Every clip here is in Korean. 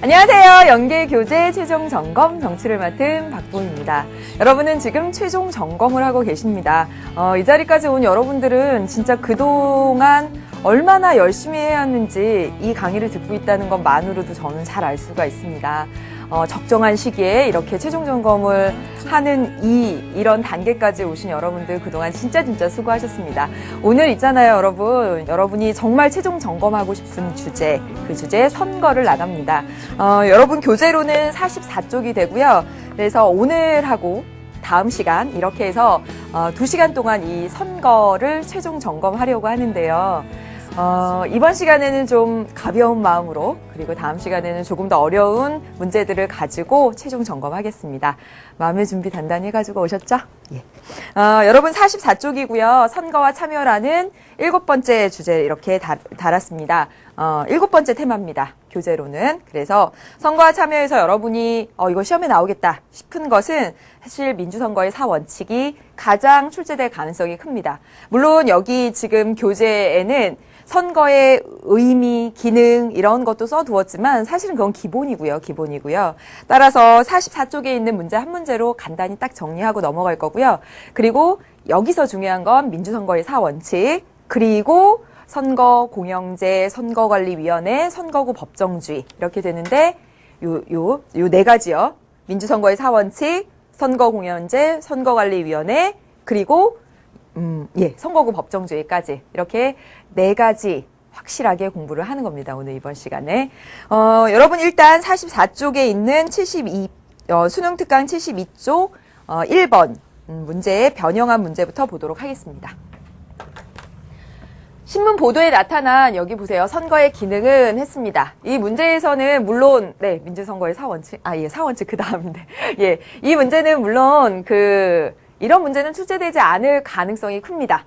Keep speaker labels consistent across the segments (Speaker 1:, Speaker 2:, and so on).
Speaker 1: 안녕하세요. 연계교재 최종 점검 정치를 맡은 박보입니다. 여러분은 지금 최종 점검을 하고 계십니다. 이 자리까지 온 여러분들은 진짜 그동안 얼마나 열심히 해야 하는지 이 강의를 듣고 있다는 것만으로도 저는 잘 알 수가 있습니다. 적정한 시기에 이렇게 최종 점검을 하는 이런 단계까지 오신 여러분들 그동안 진짜 수고하셨습니다. 오늘 있잖아요, 여러분. 여러분이 정말 최종 점검하고 싶은 주제, 그 주제 선거를 나갑니다. 여러분 교재로는 44쪽이 되고요. 그래서 오늘하고 다음 시간 이렇게 해서 2시간 동안 이 선거를 최종 점검하려고 하는데요. 이번 시간에는 좀 가벼운 마음으로 그리고 다음 시간에는 조금 더 어려운 문제들을 가지고 최종 점검하겠습니다. 마음의 준비 단단히 해가지고 오셨죠? 예. 여러분 44쪽이고요. 선거와 참여라는 7번째 주제 이렇게 달았습니다. 7번째 테마입니다. 교재로는. 그래서 선거와 참여에서 여러분이 이거 시험에 나오겠다 싶은 것은 사실 민주선거의 4원칙이 가장 출제될 가능성이 큽니다. 물론 여기 지금 교재에는 선거의 의미, 기능 이런 것도 써두었지만 사실은 그건 기본이고요. 따라서 44쪽에 있는 문제 한 문제로 간단히 딱 정리하고 넘어갈 거고요. 그리고 여기서 중요한 건 민주선거의 4원칙, 그리고 선거공영제, 선거관리위원회, 선거구 법정주의 이렇게 되는데 요 네 가지요. 민주선거의 4원칙, 선거공영제, 선거관리위원회, 그리고 선거구 법정주의까지 이렇게 네 가지 확실하게 공부를 하는 겁니다. 오늘 이번 시간에. 여러분 일단 44쪽에 있는 수능 특강 72쪽 1번 문제의 변형한 문제부터 보도록 하겠습니다. 신문 보도에 나타난 여기 보세요. 선거의 기능은 했습니다. 이 문제에서는 물론 민주선거의 4원칙 4원칙 그 다음인데 이 문제는 물론 이런 문제는 출제되지 않을 가능성이 큽니다.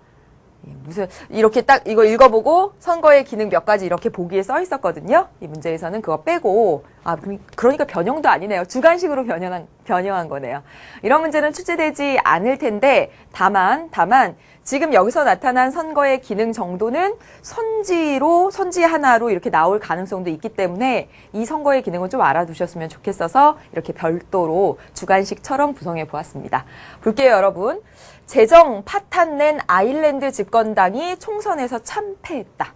Speaker 1: 이렇게 딱 이거 읽어보고 선거의 기능 몇 가지 이렇게 보기에 써 있었거든요. 이 문제에서는 그거 빼고 그러니까 변형도 아니네요. 주관식으로 변형한 거네요. 이런 문제는 출제되지 않을 텐데 다만 지금 여기서 나타난 선거의 기능 정도는 선지 하나로 이렇게 나올 가능성도 있기 때문에 이 선거의 기능은 좀 알아두셨으면 좋겠어서 이렇게 별도로 주관식처럼 구성해 보았습니다. 볼게요, 여러분. 재정 파탄 낸 아일랜드 집권당이 총선에서 참패했다.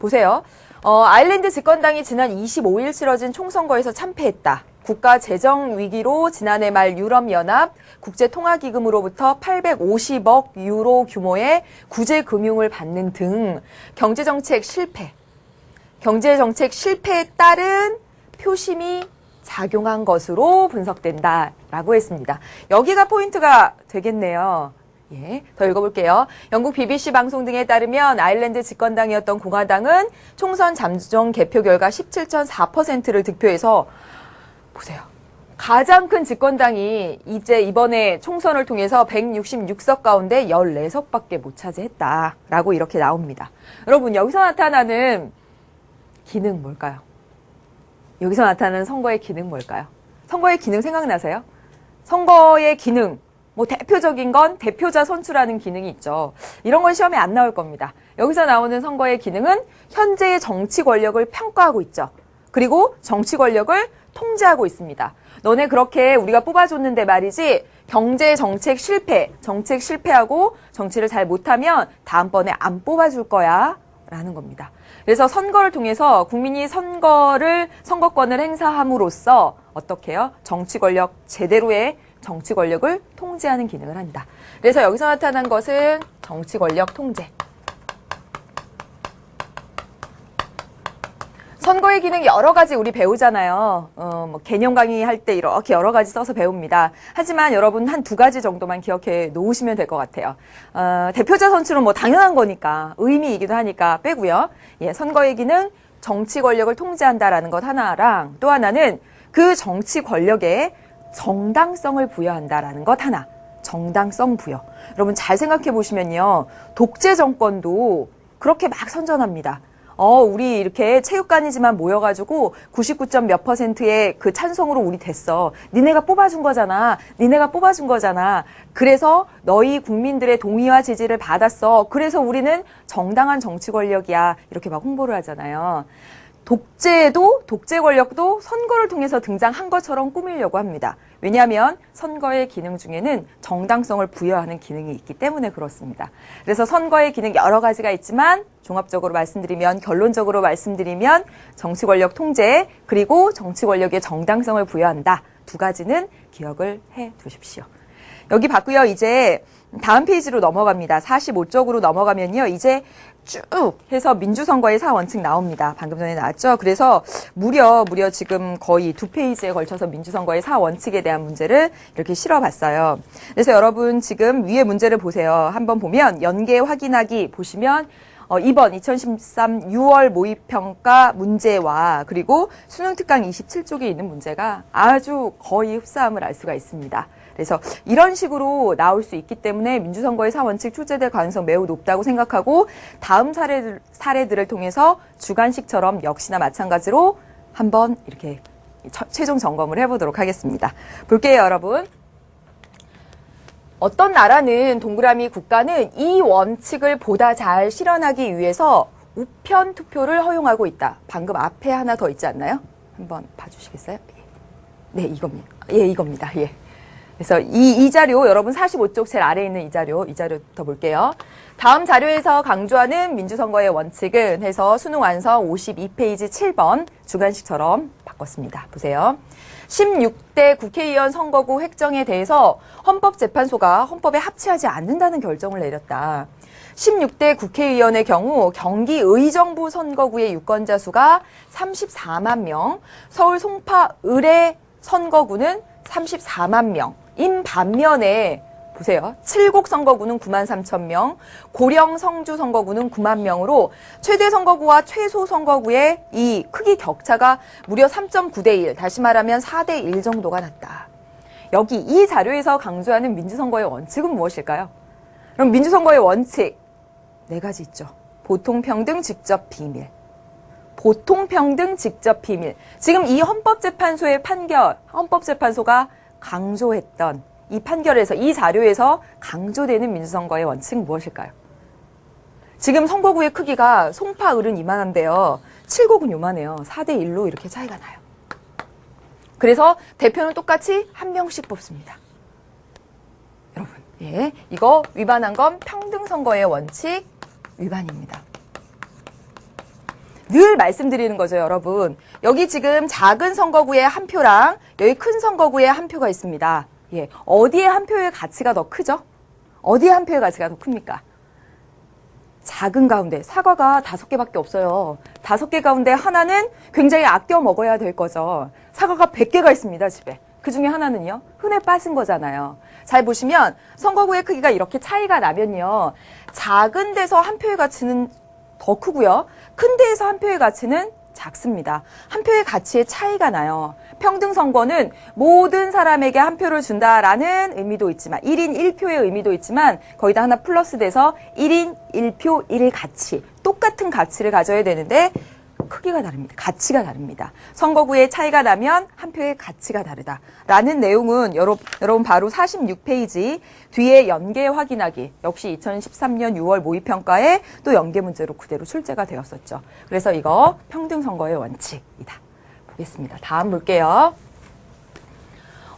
Speaker 1: 보세요. 아일랜드 집권당이 지난 25일 치러진 총선거에서 참패했다. 국가 재정 위기로 지난해 말 유럽연합 국제통화기금으로부터 850억 유로 규모의 구제 금융을 받는 등 경제정책 실패에 따른 표심이 작용한 것으로 분석된다라고 했습니다. 여기가 포인트가 되겠네요. 더 읽어볼게요. 영국 BBC 방송 등에 따르면 아일랜드 집권당이었던 공화당은 총선 잠정 개표 결과 17.4%를 득표해서 보세요. 가장 큰 집권당이 이번에 총선을 통해서 166석 가운데 14석밖에 못 차지했다라고 이렇게 나옵니다. 여러분 여기서 나타나는 기능 뭘까요? 여기서 나타나는 선거의 기능 뭘까요? 선거의 기능 생각나세요? 선거의 기능, 대표적인 건 대표자 선출하는 기능이 있죠. 이런 건 시험에 안 나올 겁니다. 여기서 나오는 선거의 기능은 현재의 정치 권력을 평가하고 있죠. 그리고 정치 권력을 통제하고 있습니다. 너네 그렇게 우리가 뽑아줬는데 말이지 정책 실패하고 정치를 잘 못하면 다음번에 안 뽑아줄 거야 라는 겁니다. 그래서 선거를 통해서 국민이 선거권을 행사함으로써 어떻게 해요? 제대로의 정치 권력을 통제하는 기능을 한다. 그래서 여기서 나타난 것은 정치 권력 통제. 선거의 기능 여러 가지 우리 배우잖아요. 개념 강의할 때 이렇게 여러 가지 써서 배웁니다. 하지만 여러분 한 2가지 정도만 기억해 놓으시면 될 것 같아요. 대표자 선출은 당연한 거니까 의미이기도 하니까 빼고요. 선거의 기능 정치 권력을 통제한다라는 것 하나랑 또 하나는 그 정치 권력에 정당성을 부여한다라는 것 하나. 정당성 부여. 여러분 잘 생각해 보시면요. 독재 정권도 그렇게 막 선전합니다. 우리 이렇게 체육관이지만 모여가지고 99점 몇 %의 그 찬성으로 우리 됐어. 니네가 뽑아준 거잖아. 그래서 너희 국민들의 동의와 지지를 받았어. 그래서 우리는 정당한 정치 권력이야. 이렇게 막 홍보를 하잖아요. 독재 권력도 선거를 통해서 등장한 것처럼 꾸미려고 합니다. 왜냐하면 선거의 기능 중에는 정당성을 부여하는 기능이 있기 때문에 그렇습니다. 그래서 선거의 기능 여러 가지가 있지만 종합적으로 말씀드리면, 결론적으로 말씀드리면 정치 권력 통제 그리고 정치 권력의 정당성을 부여한다. 두 가지는 기억을 해 두십시오. 여기 봤고요. 이제 다음 페이지로 넘어갑니다. 45쪽으로 넘어가면요. 이제 쭉 해서 민주선거의 4원칙 나옵니다. 방금 전에 나왔죠. 그래서 무려 지금 거의 2페이지에 걸쳐서 민주선거의 4원칙에 대한 문제를 이렇게 실어봤어요. 그래서 여러분 지금 위에 문제를 보세요. 한번 보면 연계 확인하기 보시면 이번 2013 6월 모의평가 문제와 그리고 수능특강 27쪽에 있는 문제가 아주 거의 흡사함을 알 수가 있습니다. 그래서 이런 식으로 나올 수 있기 때문에 민주선거의 4원칙 출제될 가능성 매우 높다고 생각하고 다음 사례들을 통해서 주관식처럼 역시나 마찬가지로 한번 이렇게 최종 점검을 해보도록 하겠습니다. 볼게요, 여러분. 어떤 나라는 동그라미 국가는 이 원칙을 보다 잘 실현하기 위해서 우편 투표를 허용하고 있다. 방금 앞에 하나 더 있지 않나요? 한번 봐주시겠어요? 네, 이겁니다. 예, 이겁니다. 예. 그래서 이 자료, 여러분 45쪽 제일 아래에 있는 이 자료 더 볼게요. 다음 자료에서 강조하는 민주선거의 원칙은 해서 수능 완성 52페이지 7번 주관식처럼 바꿨습니다. 보세요. 16대 국회의원 선거구 획정에 대해서 헌법재판소가 헌법에 합치하지 않는다는 결정을 내렸다. 16대 국회의원의 경우 경기 의정부 선거구의 유권자 수가 34만 명, 서울 송파 의뢰 선거구는 34만 명인 반면에 보세요. 칠곡 선거구는 9만 3천 명, 고령 성주 선거구는 9만 명으로 최대 선거구와 최소 선거구의 이 크기 격차가 무려 3.9대 1, 다시 말하면 4대 1 정도가 났다. 여기 이 자료에서 강조하는 민주선거의 원칙은 무엇일까요? 그럼 민주선거의 원칙 4가지 있죠. 보통평등, 직접, 비밀. 보통평등, 직접, 비밀. 지금 이 헌법재판소의 판결, 헌법재판소가 강조했던 이 판결에서, 이 자료에서 강조되는 민주선거의 원칙 무엇일까요? 지금 선거구의 크기가 송파, 을은 이만한데요. 칠곡은 요만해요. 4대 1로 이렇게 차이가 나요. 그래서 대표는 똑같이 한 명씩 뽑습니다. 여러분, 예, 이거 위반한 건 평등선거의 원칙 위반입니다. 늘 말씀드리는 거죠, 여러분. 여기 지금 작은 선거구에 한 표랑 여기 큰 선거구에 한 표가 있습니다. 예, 어디에 한 표의 가치가 더 크죠? 어디에 한 표의 가치가 더 큽니까? 작은 가운데, 사과가 5개밖에 없어요. 5개 가운데 하나는 굉장히 아껴 먹어야 될 거죠. 사과가 100개가 있습니다, 집에. 그 중에 하나는요, 흔해 빠진 거잖아요. 잘 보시면 선거구의 크기가 이렇게 차이가 나면요, 작은 데서 한 표의 가치는 더 크고요, 큰 데에서 한 표의 가치는 작습니다. 한 표의 가치에 차이가 나요. 평등선거는 모든 사람에게 한 표를 준다라는 의미도 있지만 1인 1표의 의미도 있지만 거기다 하나 플러스 돼서 1인 1표 1의 가치, 똑같은 가치를 가져야 되는데 크기가 다릅니다. 가치가 다릅니다. 선거구의 차이가 나면 한 표의 가치가 다르다라는 내용은 여러분 바로 46페이지 뒤에 연계 확인하기, 역시 2013년 6월 모의평가에 또 연계 문제로 그대로 출제가 되었었죠. 그래서 이거 평등선거의 원칙이다. 보겠습니다. 다음 볼게요.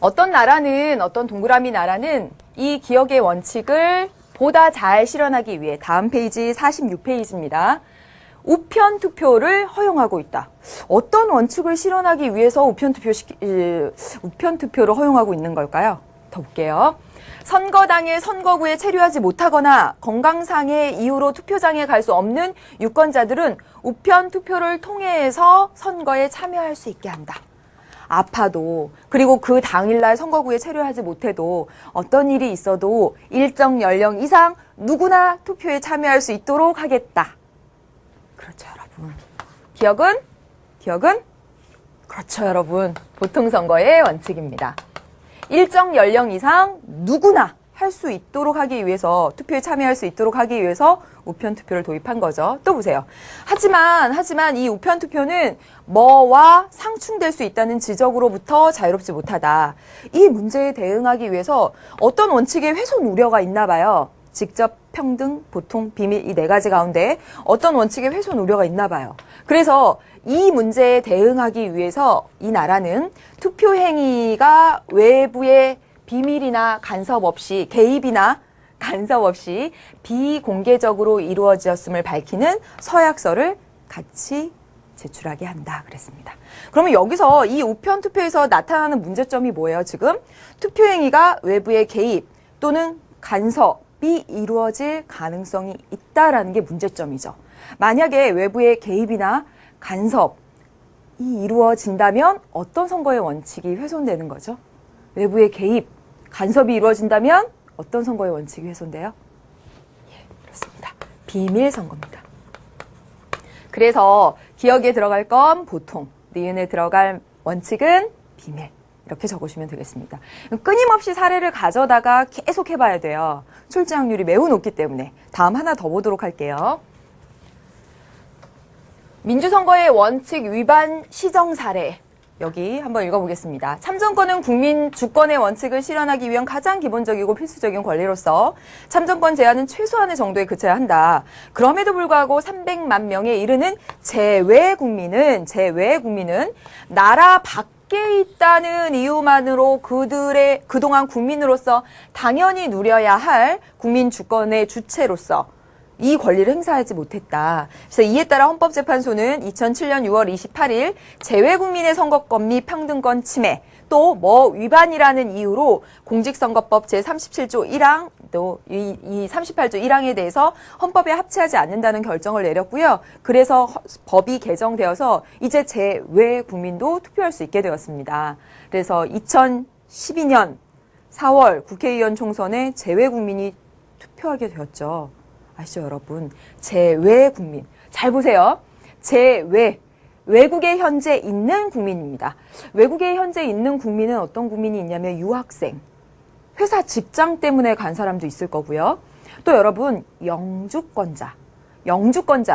Speaker 1: 어떤 동그라미 나라는 이 기억의 원칙을 보다 잘 실현하기 위해 다음 페이지 46페이지입니다. 우편 투표를 허용하고 있다. 어떤 원칙을 실현하기 위해서 우편 투표를 허용하고 있는 걸까요? 더 볼게요. 선거당일 선거구에 체류하지 못하거나 건강상의 이유로 투표장에 갈 수 없는 유권자들은 우편 투표를 통해서 선거에 참여할 수 있게 한다. 아파도, 그리고 그 당일날 선거구에 체류하지 못해도 어떤 일이 있어도 일정 연령 이상 누구나 투표에 참여할 수 있도록 하겠다. 그렇죠, 여러분. 기억은? 그렇죠, 여러분. 보통선거의 원칙입니다. 일정 연령 이상 누구나 할 수 있도록 하기 위해서, 투표에 참여할 수 있도록 하기 위해서 우편 투표를 도입한 거죠. 또 보세요. 하지만 이 우편 투표는 뭐와 상충될 수 있다는 지적으로부터 자유롭지 못하다. 이 문제에 대응하기 위해서 어떤 원칙의 훼손 우려가 있나 봐요. 직접, 평등, 보통, 비밀 이 네 가지 가운데 어떤 원칙의 훼손 우려가 있나 봐요. 그래서 이 문제에 대응하기 위해서 이 나라는 투표 행위가 외부의 비밀이나 간섭 없이 개입이나 간섭 없이 비공개적으로 이루어졌음을 밝히는 서약서를 같이 제출하게 한다 그랬습니다. 그러면 여기서 이 우편 투표에서 나타나는 문제점이 뭐예요? 지금 투표 행위가 외부의 개입 또는 간섭이 이루어질 가능성이 있다라는 게 문제점이죠. 만약에 외부의 개입이나 간섭이 이루어진다면 어떤 선거의 원칙이 훼손되는 거죠? 외부의 개입, 간섭이 이루어진다면 어떤 선거의 원칙이 훼손돼요? 예, 그렇습니다. 비밀 선거입니다. 그래서 기억에 들어갈 건 보통, 니은에 들어갈 원칙은 비밀. 이렇게 적으시면 되겠습니다. 끊임없이 사례를 가져다가 계속 해봐야 돼요. 출제 확률이 매우 높기 때문에. 다음 하나 더 보도록 할게요. 민주선거의 원칙 위반 시정 사례. 여기 한번 읽어보겠습니다. 참정권은 국민 주권의 원칙을 실현하기 위한 가장 기본적이고 필수적인 권리로서 참정권 제한은 최소한의 정도에 그쳐야 한다. 그럼에도 불구하고 300만 명에 이르는 제외 국민은 나라 밖에 있다는 이유만으로 그들의 그동안 국민으로서 당연히 누려야 할 국민 주권의 주체로서 이 권리를 행사하지 못했다. 그래서 이에 따라 헌법재판소는 2007년 6월 28일 재외국민의 선거권 및 평등권 침해 또 위반이라는 이유로 공직선거법 제37조 1항 또 이 38조 1항에 대해서 헌법에 합치하지 않는다는 결정을 내렸고요. 그래서 법이 개정되어서 이제 재외국민도 투표할 수 있게 되었습니다. 그래서 2012년 4월 국회의원 총선에 재외국민이 투표하게 되었죠. 아시죠, 여러분? 재외국민. 잘 보세요. 외국에 현재 있는 국민입니다. 외국에 현재 있는 국민은 어떤 국민이 있냐면 유학생, 회사 직장 때문에 간 사람도 있을 거고요. 또 여러분, 영주권자,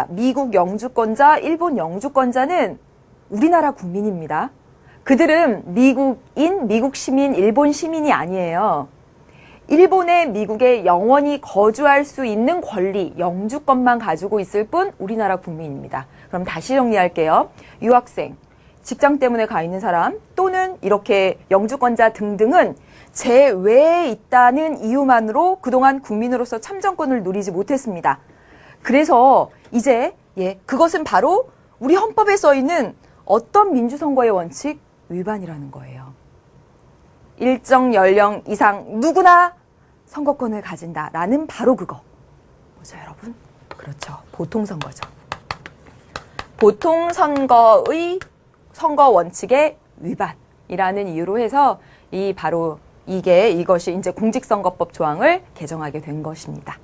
Speaker 1: 미국 영주권자, 일본 영주권자는 우리나라 국민입니다. 그들은 미국인, 미국 시민, 일본 시민이 아니에요. 일본에 미국에 영원히 거주할 수 있는 권리, 영주권만 가지고 있을 뿐 우리나라 국민입니다. 그럼 다시 정리할게요. 유학생, 직장 때문에 가 있는 사람 또는 이렇게 영주권자 등등은 제외에 있다는 이유만으로 그동안 국민으로서 참정권을 누리지 못했습니다. 그래서 이제 그것은 바로 우리 헌법에 써 있는 어떤 민주선거의 원칙 위반이라는 거예요. 일정 연령 이상 누구나 선거권을 가진다라는 바로 그거. 뭐죠, 여러분? 그렇죠. 보통선거죠. 보통선거의 선거 원칙의 위반이라는 이유로 해서 이것이 이제 공직선거법 조항을 개정하게 된 것입니다.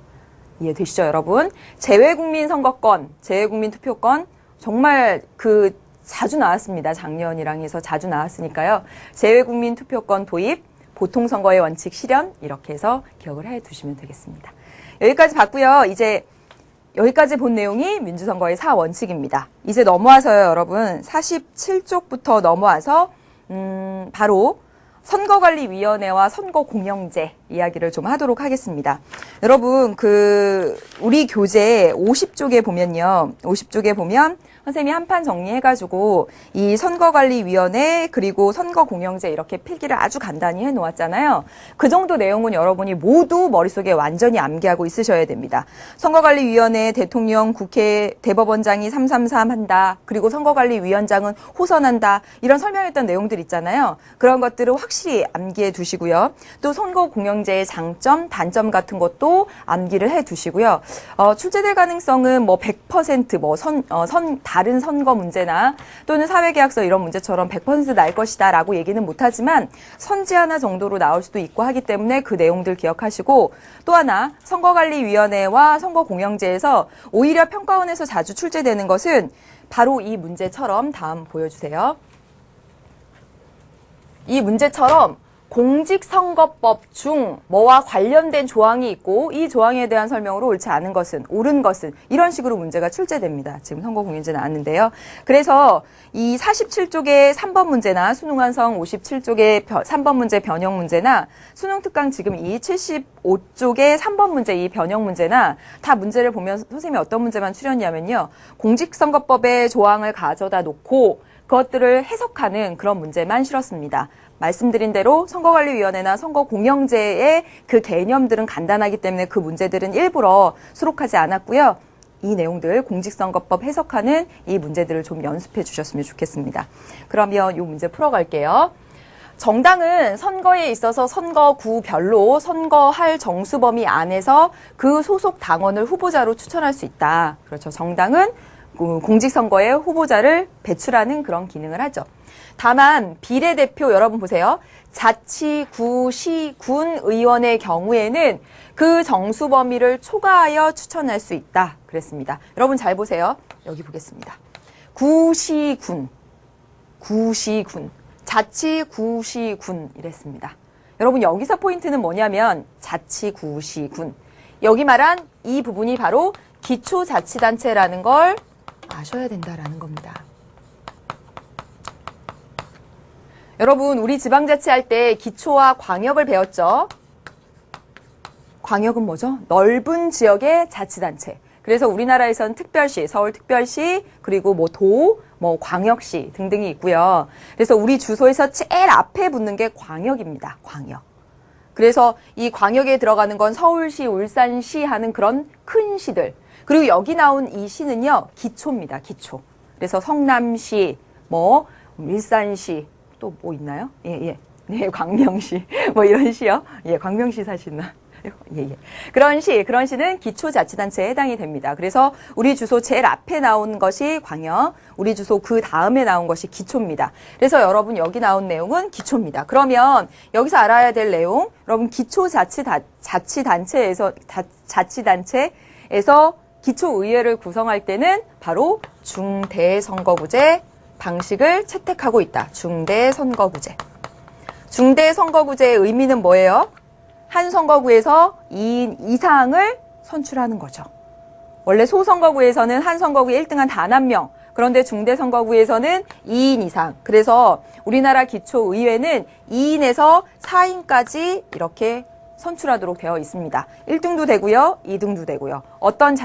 Speaker 1: 이해되시죠, 여러분? 재외국민 선거권, 재외국민 투표권 정말 자주 나왔습니다. 작년이랑 해서 자주 나왔으니까요. 재외국민 투표권 도입, 보통선거의 원칙 실현 이렇게 해서 기억을 해두시면 되겠습니다. 여기까지 봤고요. 이제 여기까지 본 내용이 민주선거의 4원칙입니다. 이제 넘어와서요, 여러분 47쪽부터 넘어와서 바로 선거관리위원회와 선거공영제 이야기를 좀 하도록 하겠습니다. 여러분 우리 교재 50쪽에 보면요. 50쪽에 보면 선생님이 한판 정리해가지고 이 선거관리위원회 그리고 선거공영제 이렇게 필기를 아주 간단히 해놓았잖아요. 그 정도 내용은 여러분이 모두 머릿속에 완전히 암기하고 있으셔야 됩니다. 선거관리위원회 대통령, 국회, 대법원장이 333 한다. 그리고 선거관리위원장은 호선한다. 이런 설명했던 내용들 있잖아요. 그런 것들을 확실히 암기해 두시고요. 또 선거공영제의 장점, 단점 같은 것도 암기를 해 두시고요. 출제될 가능성은 100% 다른 선거 문제나 또는 사회계약서 이런 문제처럼 100% 날 것이다 라고 얘기는 못하지만 선지 하나 정도로 나올 수도 있고 하기 때문에 그 내용들 기억하시고 또 하나 선거관리위원회와 선거공영제에서 오히려 평가원에서 자주 출제되는 것은 바로 이 문제처럼 다음 보여주세요. 이 문제처럼 공직선거법 중 뭐와 관련된 조항이 있고 이 조항에 대한 설명으로 옳지 않은 것은, 옳은 것은 이런 식으로 문제가 출제됩니다. 지금 선거공인제 나왔는데요. 그래서 이 47쪽의 3번 문제나 수능 완성 57쪽의 3번 문제 변형 문제나 수능 특강 지금 이 75쪽의 3번 문제 이 변형 문제나 다 문제를 보면 선생님이 어떤 문제만 추렸냐면요. 공직선거법의 조항을 가져다 놓고 그것들을 해석하는 그런 문제만 실었습니다. 말씀드린 대로 선거관리위원회나 선거공영제의 그 개념들은 간단하기 때문에 그 문제들은 일부러 수록하지 않았고요. 이 내용들 공직선거법 해석하는 이 문제들을 좀 연습해 주셨으면 좋겠습니다. 그러면 이 문제 풀어갈게요. 정당은 선거에 있어서 선거구별로 선거할 정수 범위 안에서 그 소속 당원을 후보자로 추천할 수 있다. 그렇죠. 정당은 공직선거에 후보자를 배출하는 그런 기능을 하죠. 다만 비례대표 여러분 보세요. 자치, 구, 시, 군 의원의 경우에는 그 정수 범위를 초과하여 추천할 수 있다. 그랬습니다. 여러분 잘 보세요. 여기 보겠습니다. 구시군, 구시군, 자치, 구시군 이랬습니다. 여러분 여기서 포인트는 뭐냐면 자치, 구시군. 여기 말한 이 부분이 바로 기초자치단체라는 걸 아셔야 된다라는 겁니다. 여러분 우리 지방자치 할 때 기초와 광역을 배웠죠. 광역은 뭐죠? 넓은 지역의 자치단체. 그래서 우리나라에서는 특별시, 서울특별시, 그리고 뭐 도, 뭐 광역시 등등이 있고요. 그래서 우리 주소에서 제일 앞에 붙는 게 광역입니다. 광역. 그래서 이 광역에 들어가는 건 서울시, 울산시 하는 그런 큰 시들. 그리고 여기 나온 이 시는요, 기초입니다. 기초. 그래서 성남시, 뭐 일산시, 또 뭐 있나요? 예. 네, 광명시. 뭐 이런 시요. 예, 광명시 사시나. 예. 그런 시는 기초자치단체에 해당이 됩니다. 그래서 우리 주소 제일 앞에 나온 것이 광역, 우리 주소 그 다음에 나온 것이 기초입니다. 그래서 여러분 여기 나온 내용은 기초입니다. 그러면 여기서 알아야 될 내용, 여러분 기초자치단체에서 기초의회를 구성할 때는 바로 중대선거구제 방식을 채택하고 있다. 중대선거구제. 중대선거구제의 의미는 뭐예요? 한 선거구에서 2인 이상을 선출하는 거죠. 원래 소선거구에서는 한 선거구에 1등한 단 한 명. 그런데 중대선거구에서는 2인 이상. 그래서 우리나라 기초의회는 2인에서 4인까지 이렇게 선출하도록 되어 있습니다. 1등도 되고요. 2등도 되고요. 어떤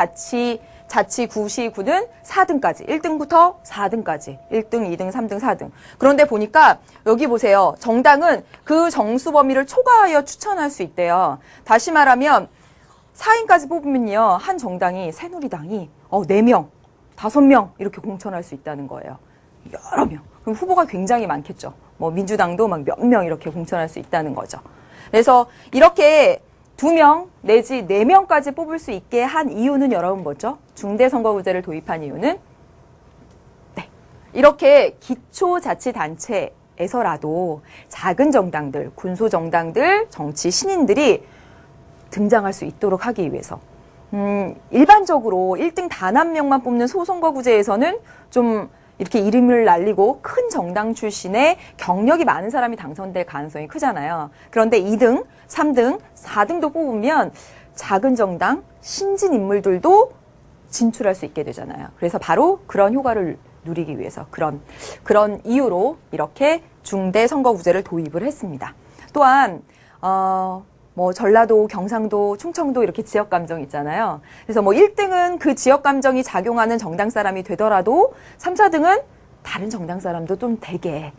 Speaker 1: 자치구시구는 4등까지, 1등부터 4등까지, 1등, 2등, 3등, 4등. 그런데 보니까 여기 보세요. 정당은 그 정수 범위를 초과하여 추천할 수 있대요. 다시 말하면 4인까지 뽑으면요. 한 정당이, 새누리당이 4명, 5명 이렇게 공천할 수 있다는 거예요. 여러 명. 그럼 후보가 굉장히 많겠죠. 뭐 민주당도 막 몇 명 이렇게 공천할 수 있다는 거죠. 그래서 이렇게 2명 내지 4명까지 뽑을 수 있게 한 이유는 여러분 뭐죠? 중대선거구제를 도입한 이유는 이렇게 기초자치단체에서라도 작은 정당들, 군소정당들, 정치 신인들이 등장할 수 있도록 하기 위해서 일반적으로 1등 단 한 명만 뽑는 소선거구제에서는 좀 이렇게 이름을 날리고 큰 정당 출신의 경력이 많은 사람이 당선될 가능성이 크잖아요. 그런데 2등, 3등, 4등도 뽑으면 작은 정당, 신진 인물들도 진출할 수 있게 되잖아요. 그래서 바로 그런 효과를 누리기 위해서 그런 이유로 이렇게 중대 선거구제를 도입을 했습니다. 또한 뭐 전라도, 경상도, 충청도 이렇게 지역 감정 있잖아요. 그래서 뭐 1등은 그 지역 감정이 작용하는 정당 사람이 되더라도 3, 4등은 다른 정당 사람도 좀 되게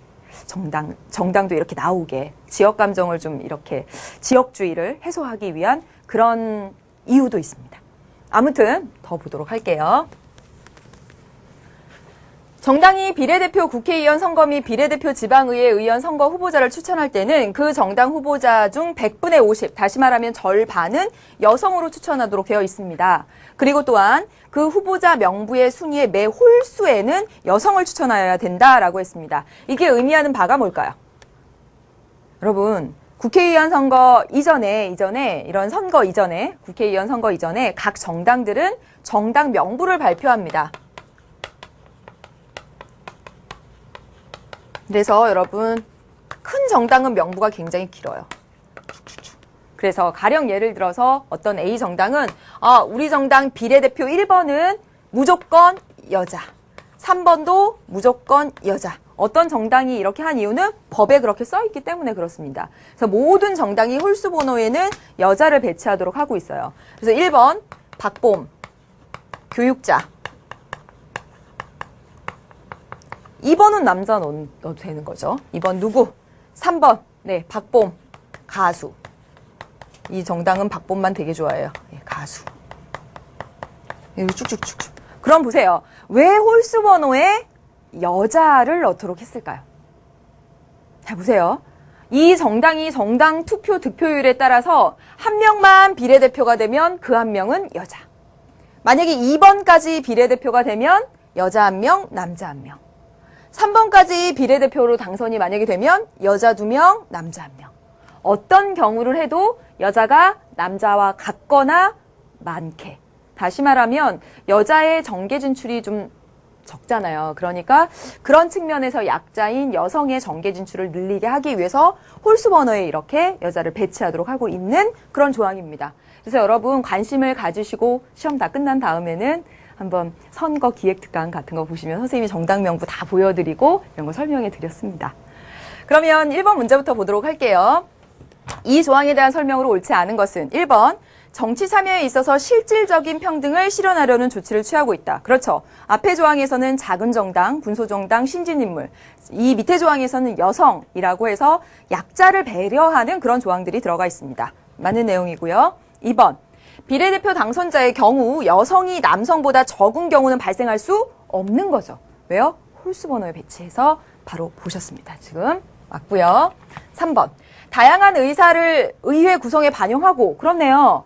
Speaker 1: 정당도 이렇게 나오게 지역 감정을 좀 이렇게 지역주의를 해소하기 위한 그런 이유도 있습니다. 아무튼 더 보도록 할게요. 정당이 비례대표 국회의원 선거 및 비례대표 지방의회 의원 선거 후보자를 추천할 때는 그 정당 후보자 중 100분의 50, 다시 말하면 절반은 여성으로 추천하도록 되어 있습니다. 그리고 또한 그 후보자 명부의 순위의 매 홀수에는 여성을 추천하여야 된다라고 했습니다. 이게 의미하는 바가 뭘까요? 여러분, 국회의원 선거 이전에 이런 선거 이전에 국회의원 선거 이전에 각 정당들은 정당 명부를 발표합니다. 그래서 여러분 큰 정당은 명부가 굉장히 길어요. 그래서 가령 예를 들어서 어떤 A 정당은 우리 정당 비례대표 1번은 무조건 여자, 3번도 무조건 여자. 어떤 정당이 이렇게 한 이유는 법에 그렇게 써 있기 때문에 그렇습니다. 그래서 모든 정당이 홀수 번호에는 여자를 배치하도록 하고 있어요. 그래서 1번 박봄, 교육자. 2번은 남자 넣어도 되는 거죠. 2번 누구? 3번 네 박봄, 가수. 이 정당은 박봄만 되게 좋아해요. 네, 가수. 여기 쭉쭉쭉. 그럼 보세요. 왜 홀수 번호에 여자를 넣도록 했을까요? 자, 보세요. 이 정당이 정당 투표 득표율에 따라서 한 명만 비례대표가 되면 그 한 명은 여자. 만약에 2번까지 비례대표가 되면 여자 한 명, 남자 한 명. 3번까지 비례대표로 당선이 만약에 되면 여자 2명, 남자 1명. 어떤 경우를 해도 여자가 남자와 같거나 많게. 다시 말하면 여자의 정계 진출이 좀 적잖아요. 그러니까 그런 측면에서 약자인 여성의 정계 진출을 늘리게 하기 위해서 홀수 번호에 이렇게 여자를 배치하도록 하고 있는 그런 조항입니다. 그래서 여러분 관심을 가지시고 시험 다 끝난 다음에는 한번 선거 기획특강 같은 거 보시면 선생님이 정당 명부 다 보여드리고 이런 거 설명해 드렸습니다. 그러면 1번 문제부터 보도록 할게요. 이 조항에 대한 설명으로 옳지 않은 것은 1번 정치 참여에 있어서 실질적인 평등을 실현하려는 조치를 취하고 있다. 그렇죠. 앞에 조항에서는 작은 정당, 군소정당, 신진인물. 이 밑에 조항에서는 여성이라고 해서 약자를 배려하는 그런 조항들이 들어가 있습니다. 맞는 내용이고요. 2번 비례대표 당선자의 경우 여성이 남성보다 적은 경우는 발생할 수 없는 거죠. 왜요? 홀수 번호에 배치해서 바로 보셨습니다. 지금 맞고요. 3번 다양한 의사를 의회 구성에 반영하고 그렇네요.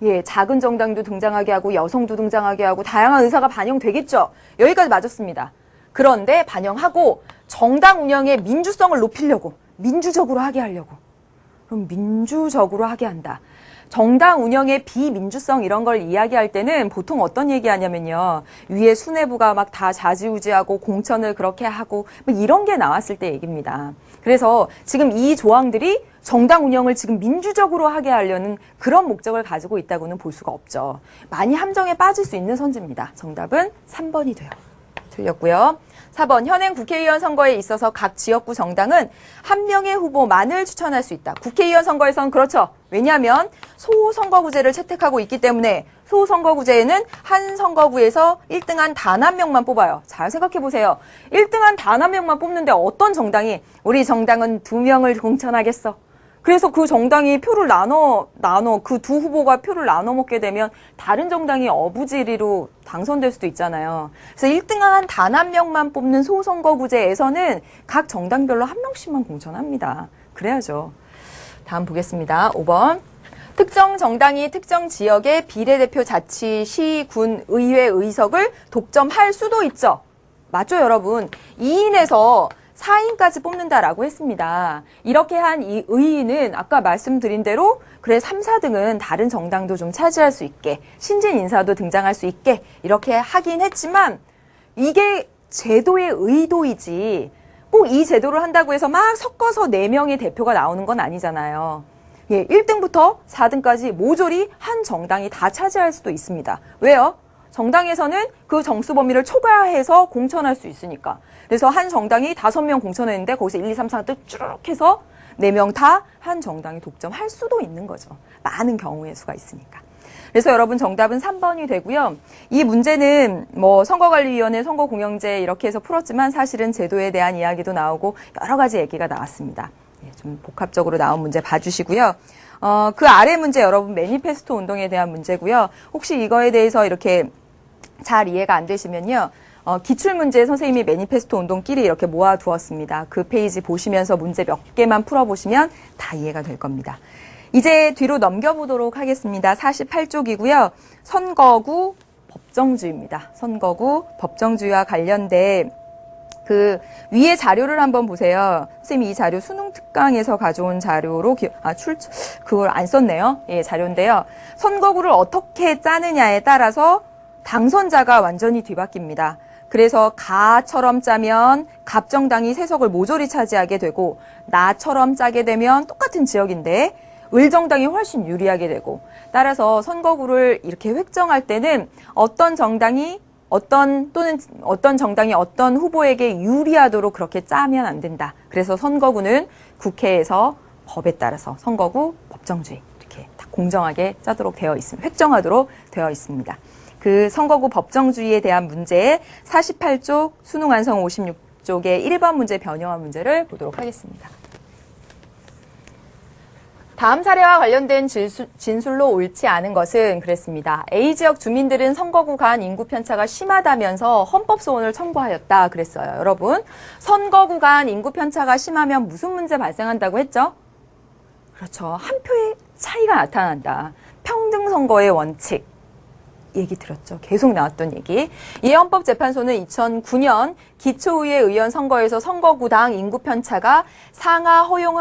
Speaker 1: 예, 작은 정당도 등장하게 하고 여성도 등장하게 하고 다양한 의사가 반영되겠죠. 여기까지 맞았습니다. 그런데 반영하고 정당 운영의 민주성을 높이려고 민주적으로 하게 하려고. 그럼 민주적으로 하게 한다. 정당 운영의 비민주성 이런 걸 이야기할 때는 보통 어떤 얘기 하냐면요. 위에 수뇌부가 막 다 좌지우지하고 공천을 그렇게 하고 이런 게 나왔을 때 얘기입니다. 그래서 지금 이 조항들이 정당 운영을 지금 민주적으로 하게 하려는 그런 목적을 가지고 있다고는 볼 수가 없죠. 많이 함정에 빠질 수 있는 선지입니다. 정답은 3번이 돼요. 틀렸고요. 4번 현행 국회의원 선거에 있어서 각 지역구 정당은 한 명의 후보만을 추천할 수 있다. 국회의원 선거에서는 그렇죠. 왜냐하면 소선거구제를 채택하고 있기 때문에 소선거구제에는 한 선거구에서 1등한 단 한 명만 뽑아요. 잘 생각해 보세요. 1등한 단 한 명만 뽑는데 어떤 정당이 우리 정당은 2명을 공천하겠어. 그래서 그 정당이 표를 나눠 그 두 후보가 표를 나눠 먹게 되면 다른 정당이 어부지리로 당선될 수도 있잖아요. 그래서 1등한 단 한 명만 뽑는 소선거구제에서는 각 정당별로 한 명씩만 공천합니다. 그래야죠. 다음 보겠습니다. 5번. 특정 정당이 특정 지역의 비례대표 자치, 시, 군, 의회 의석을 독점할 수도 있죠. 맞죠, 여러분? 2인에서 4인까지 뽑는다라고 했습니다. 이렇게 한 이 의인은 아까 말씀드린 대로 그래 3, 4등은 다른 정당도 좀 차지할 수 있게 신진 인사도 등장할 수 있게 이렇게 하긴 했지만 이게 제도의 의도이지 꼭 이 제도를 한다고 해서 막 섞어서 4명의 대표가 나오는 건 아니잖아요. 예, 1등부터 4등까지 모조리 한 정당이 다 차지할 수도 있습니다. 왜요? 정당에서는 그 정수 범위를 초과해서 공천할 수 있으니까. 그래서 한 정당이 5명 공천했는데 거기서 1, 2, 3, 4등 쭉 해서 4명 다 한 정당이 독점할 수도 있는 거죠. 많은 경우의 수가 있으니까. 그래서 여러분 정답은 3번이 되고요. 이 문제는 뭐 선거관리위원회, 선거공영제 이렇게 해서 풀었지만 사실은 제도에 대한 이야기도 나오고 여러 가지 얘기가 나왔습니다. 예, 좀 복합적으로 나온 문제 봐주시고요. 그 아래 문제 여러분 매니페스토 운동에 대한 문제고요. 혹시 이거에 대해서 이렇게 잘 이해가 안 되시면요. 기출문제 선생님이 매니페스토 운동끼리 이렇게 모아두었습니다. 그 페이지 보시면서 문제 몇 개만 풀어보시면 다 이해가 될 겁니다. 이제 뒤로 넘겨보도록 하겠습니다. 48쪽이고요. 선거구 법정주의입니다. 선거구 법정주의와 관련된 그 위에 자료를 한번 보세요. 선생님이 이 자료 수능 특강에서 가져온 자료로 그걸 안 썼네요. 예, 자료인데요. 선거구를 어떻게 짜느냐에 따라서 당선자가 완전히 뒤바뀝니다. 그래서 가처럼 짜면 갑정당이 세석을 모조리 차지하게 되고 나처럼 짜게 되면 똑같은 지역인데 을정당이 훨씬 유리하게 되고 따라서 선거구를 이렇게 획정할 때는 어떤 정당이 어떤 정당이 어떤 후보에게 유리하도록 그렇게 짜면 안 된다. 그래서 선거구는 국회에서 법에 따라서 선거구 법정주의 이렇게 다 공정하게 짜도록 되어 있습니다. 획정하도록 되어 있습니다. 그 선거구 법정주의에 대한 문제 48쪽 수능 완성 56쪽의 1번 문제 변형한 문제를 보도록 하겠습니다. 다음 사례와 관련된 진술로 옳지 않은 것은 그랬습니다. A지역 주민들은 선거구 간 인구 편차가 심하다면서 헌법소원을 청구하였다 그랬어요. 여러분, 선거구 간 인구 편차가 심하면 무슨 문제 발생한다고 했죠? 그렇죠. 한 표의 차이가 나타난다. 평등선거의 원칙. 얘기 들었죠. 계속 나왔던 얘기. 이 헌법재판소는 2009년 기초의회 의원 선거에서 선거구당 인구 편차가 상하 허용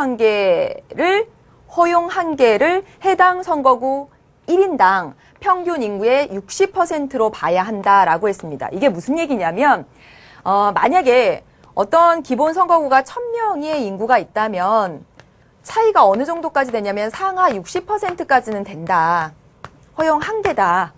Speaker 1: 한계를 해당 선거구 1인당 평균 인구의 60%로 봐야 한다라고 했습니다. 이게 무슨 얘기냐면 만약에 어떤 기본 선거구가 1000명의 인구가 있다면 차이가 어느 정도까지 되냐면 상하 60%까지는 된다. 허용 한계다.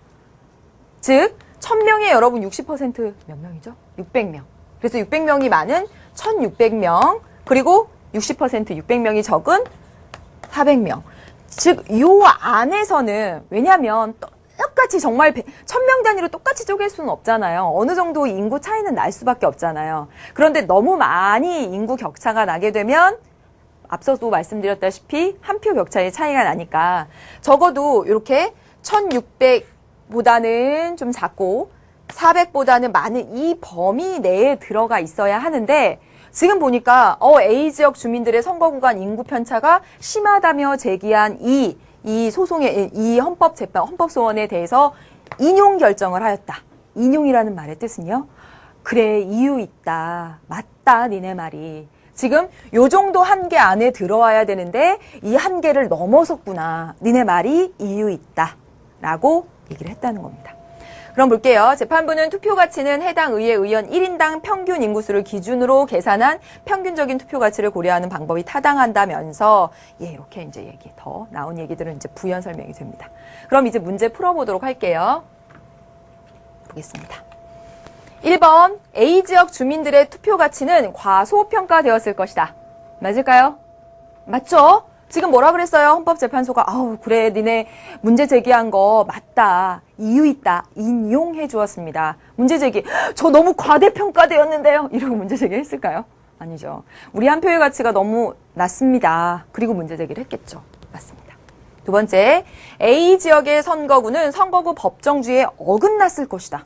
Speaker 1: 즉 1000명의 여러분 60% 몇 명이죠? 600명. 그래서 600명이 많은 1600명 그리고 60% 600명이 적은 400명. 즉, 요 안에서는, 왜냐면, 똑같이 정말 1000명 단위로 똑같이 쪼갤 수는 없잖아요. 어느 정도 인구 차이는 날 수밖에 없잖아요. 그런데 너무 많이 인구 격차가 나게 되면, 앞서도 말씀드렸다시피, 한 표 격차의 차이가 나니까, 적어도 이렇게 1600보다는 좀 작고, 400보다는 많은 이 범위 내에 들어가 있어야 하는데, 지금 보니까 A지역 주민들의 선거구 간 인구 편차가 심하다며 제기한 이 소송의 이 헌법소원에 대해서 인용 결정을 하였다. 인용이라는 말의 뜻은요. 그래, 이유 있다. 맞다, 니네 말이. 지금 요 정도 한계 안에 들어와야 되는데 이 한계를 넘어섰구나. 니네 말이 이유 있다. 라고 얘기를 했다는 겁니다. 그럼 볼게요. 재판부는 투표 가치는 해당 의회 의원 1인당 평균 인구수를 기준으로 계산한 평균적인 투표 가치를 고려하는 방법이 타당한다면서 이렇게 이제 더 나온 얘기들은 이제 부연 설명이 됩니다. 그럼 이제 문제 풀어보도록 할게요. 보겠습니다. 1번 A지역 주민들의 투표 가치는 과소평가되었을 것이다. 맞을까요? 맞죠? 지금 뭐라 그랬어요? 헌법재판소가 그래 니네 문제 제기한 거 맞다. 이유 있다. 인용해 주었습니다. 문제 제기. 저 너무 과대평가되었는데요. 이러고 문제 제기했을까요? 아니죠. 우리 한 표의 가치가 너무 낮습니다. 그리고 문제 제기를 했겠죠. 맞습니다. 두 번째, A지역의 선거구는 선거구 법정주의에 어긋났을 것이다.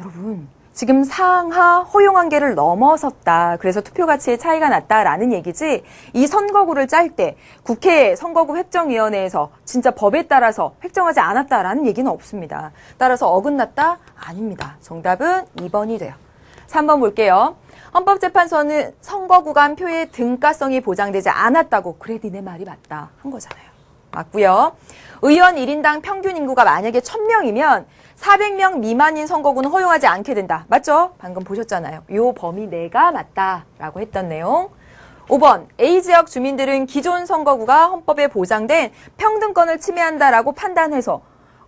Speaker 1: 여러분, 지금 상하 허용 한계를 넘어섰다. 그래서 투표 가치의 차이가 났다라는 얘기지. 이 선거구를 짤 때 국회 선거구 획정위원회에서 진짜 법에 따라서 획정하지 않았다라는 얘기는 없습니다. 따라서 어긋났다? 아닙니다. 정답은 2번이 돼요. 3번 볼게요. 헌법재판소는 선거구 간 표의 등가성이 보장되지 않았다고. 그래, 니네 말이 맞다. 한 거잖아요. 맞고요. 의원 1인당 평균 인구가 만약에 1000명이면 400명 미만인 선거구는 허용하지 않게 된다. 맞죠? 방금 보셨잖아요. 요 범위 내가 맞다라고 했던 내용. 5번, A지역 주민들은 기존 선거구가 헌법에 보장된 평등권을 침해한다라고 판단해서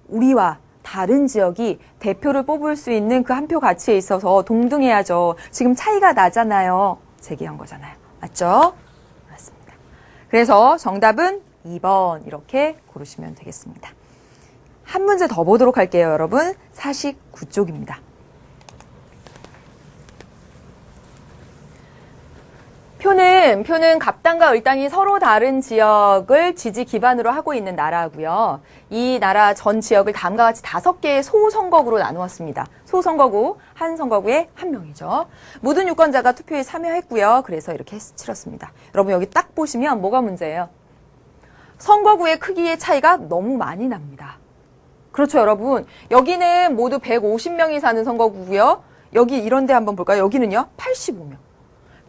Speaker 1: 우리와 다른 지역이 대표를 뽑을 수 있는 그 한 표 가치에 있어서 동등해야죠. 지금 차이가 나잖아요. 제기한 거잖아요. 맞죠? 맞습니다. 그래서 정답은 2번 이렇게 고르시면 되겠습니다. 한 문제 더 보도록 할게요, 여러분. 49쪽입니다. 표는 갑당과 을당이 서로 다른 지역을 지지 기반으로 하고 있는 나라고요. 이 나라 전 지역을 다음과 같이 5개의 소선거구로 나누었습니다. 소선거구, 한 선거구에 1명이죠. 모든 유권자가 투표에 참여했고요. 그래서 이렇게 치렀습니다. 여러분 여기 딱 보시면 뭐가 문제예요? 선거구의 크기의 차이가 너무 많이 납니다. 그렇죠, 여러분. 여기는 모두 150명이 사는 선거구고요. 여기 이런 데 한번 볼까요? 여기는요, 85명.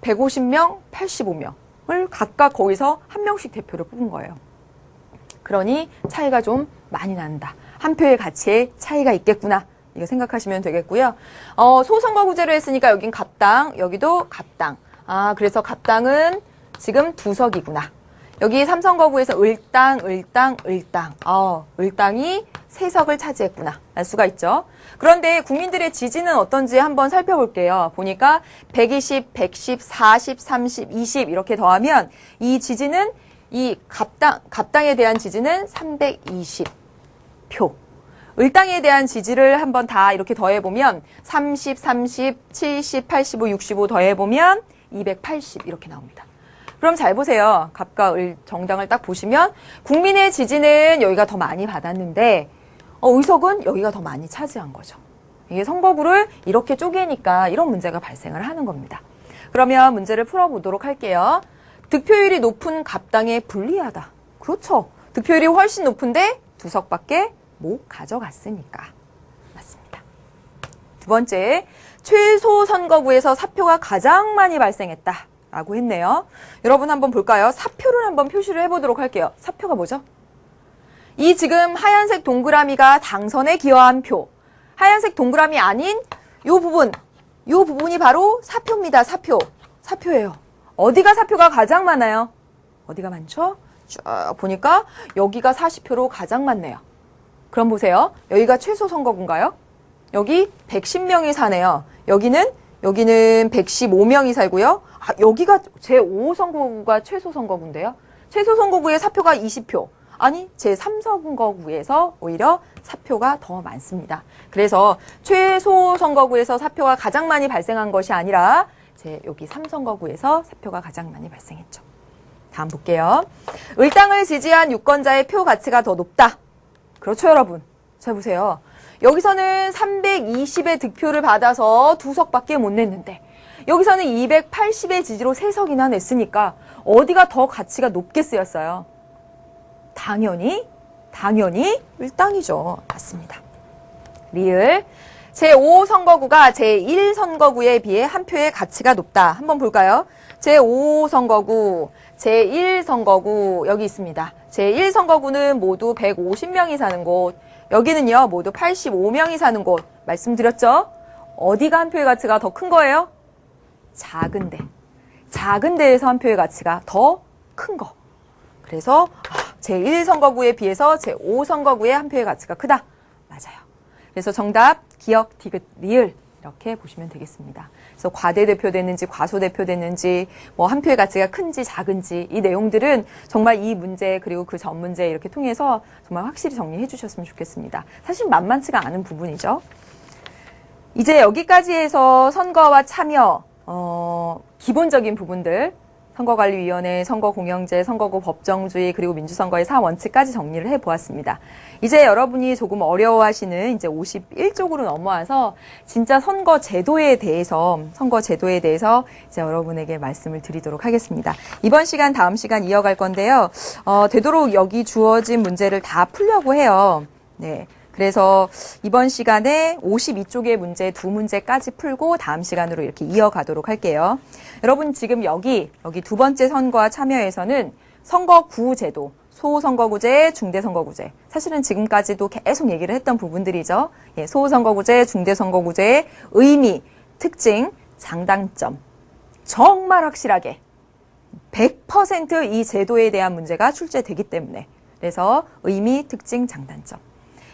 Speaker 1: 150명, 85명을 각각 거기서 한 명씩 대표를 뽑은 거예요. 그러니 차이가 좀 많이 난다. 한 표의 가치에 차이가 있겠구나. 이거 생각하시면 되겠고요. 소선거구제로 했으니까 여긴 갑당, 여기도 갑당. 아, 그래서 갑당은 지금 2석이구나. 여기 3선거구에서 을당, 을당, 을당. 을당이 3석을 차지했구나. 알 수가 있죠. 그런데 국민들의 지지는 어떤지 한번 살펴볼게요. 보니까 120, 110, 40, 30, 20 이렇게 더하면 이 지지는 이 갑당에 대한 지지는 320표. 을당에 대한 지지를 한번 다 이렇게 더해보면 30, 30, 70, 85, 65 더해보면 280 이렇게 나옵니다. 그럼 잘 보세요. 갑과 을 정당을 딱 보시면 국민의 지지는 여기가 더 많이 받았는데 의석은 여기가 더 많이 차지한 거죠. 이게 선거구를 이렇게 쪼개니까 이런 문제가 발생을 하는 겁니다. 그러면 문제를 풀어보도록 할게요. 득표율이 높은 갑당에 불리하다. 그렇죠. 득표율이 훨씬 높은데 2석밖에 못 가져갔으니까. 맞습니다. 두 번째, 최소 선거구에서 사표가 가장 많이 발생했다. 라고 했네요. 여러분 한번 볼까요? 사표를 한번 표시를 해보도록 할게요. 사표가 뭐죠? 이 지금 하얀색 동그라미가 당선에 기여한 표. 하얀색 동그라미 아닌 요 부분이 바로 사표입니다. 사표예요. 어디가 사표가 가장 많아요? 어디가 많죠? 쭉 보니까 여기가 40표로 가장 많네요. 그럼 보세요. 여기가 최소 선거구인가요? 여기 110명이 사네요. 여기는 115명이 살고요. 여기가 제5선거구가 최소 선거구인데요. 최소 선거구의 사표가 20표. 아니, 제3선거구에서 오히려 사표가 더 많습니다. 그래서 최소 선거구에서 사표가 가장 많이 발생한 것이 아니라 여기 3선거구에서 사표가 가장 많이 발생했죠. 다음 볼게요. 을당을 지지한 유권자의 표 가치가 더 높다. 그렇죠, 여러분. 잘 보세요. 여기서는 320의 득표를 받아서 2석밖에 못 냈는데 여기서는 280의 지지로 3석이나 냈으니까 어디가 더 가치가 높게 쓰였어요? 당연히 을당이죠. 맞습니다. 리을. 제5선거구가 제1선거구에 비해 한 표의 가치가 높다. 한번 볼까요? 제5선거구, 제1선거구 여기 있습니다. 제1선거구는 모두 150명이 사는 곳, 여기는요 모두 85명이 사는 곳 말씀드렸죠? 어디가 한 표의 가치가 더 큰 거예요? 작은 데에서 한 표의 가치가 더 큰 거. 그래서 제1선거구에 비해서 제5선거구의 한 표의 가치가 크다. 맞아요. 그래서 정답 기역, 디귿, 리을 이렇게 보시면 되겠습니다. 그래서 과대대표 됐는지 과소대표 됐는지 뭐 한 표의 가치가 큰지 작은지 이 내용들은 정말 이 문제 그리고 그 전 문제 이렇게 통해서 정말 확실히 정리해 주셨으면 좋겠습니다. 사실 만만치가 않은 부분이죠. 이제 여기까지 해서 선거와 참여 기본적인 부분들 선거관리위원회, 선거공영제, 선거구 법정주의 그리고 민주선거의 4원칙까지 정리를 해보았습니다. 이제 여러분이 조금 어려워하시는 이제 51쪽으로 넘어와서 진짜 선거제도에 대해서 이제 여러분에게 말씀을 드리도록 하겠습니다. 이번 시간, 다음 시간 이어갈 건데요. 되도록 여기 주어진 문제를 다 풀려고 해요. 네. 그래서 이번 시간에 52쪽의 문제 2문제까지 풀고 다음 시간으로 이렇게 이어가도록 할게요. 여러분 지금 여기 두 번째 선거와 참여에서는 선거구 제도, 소선거구제, 중대선거구제. 사실은 지금까지도 계속 얘기를 했던 부분들이죠. 예, 소선거구제, 중대선거구제의 의미, 특징, 장단점. 정말 확실하게 100% 이 제도에 대한 문제가 출제되기 때문에 그래서 의미, 특징, 장단점.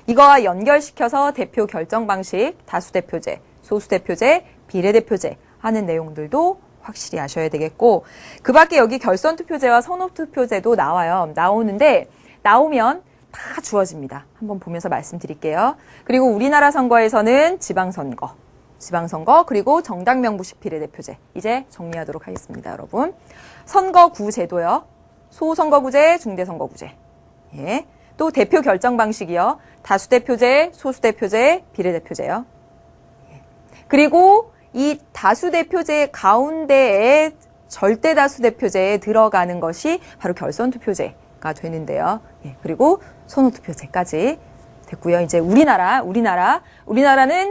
Speaker 1: 이거와 연결시켜서 대표 결정 방식, 다수대표제, 소수대표제, 비례대표제 하는 내용들도 확실히 아셔야 되겠고 그 밖에 여기 결선투표제와 선호투표제도 나오는데 나오면 다 주어집니다. 한번 보면서 말씀드릴게요. 그리고 우리나라 선거에서는 지방선거 그리고 정당명부식 비례대표제 이제 정리하도록 하겠습니다. 여러분. 선거구 제도요. 소선거구제, 중대선거구제. 예. 또 대표 결정 방식이요. 다수대표제, 소수대표제, 비례대표제요. 그리고 이 다수대표제 가운데에 절대다수대표제에 들어가는 것이 바로 결선투표제가 되는데요. 예, 그리고 선호투표제까지 됐고요. 이제 우리나라는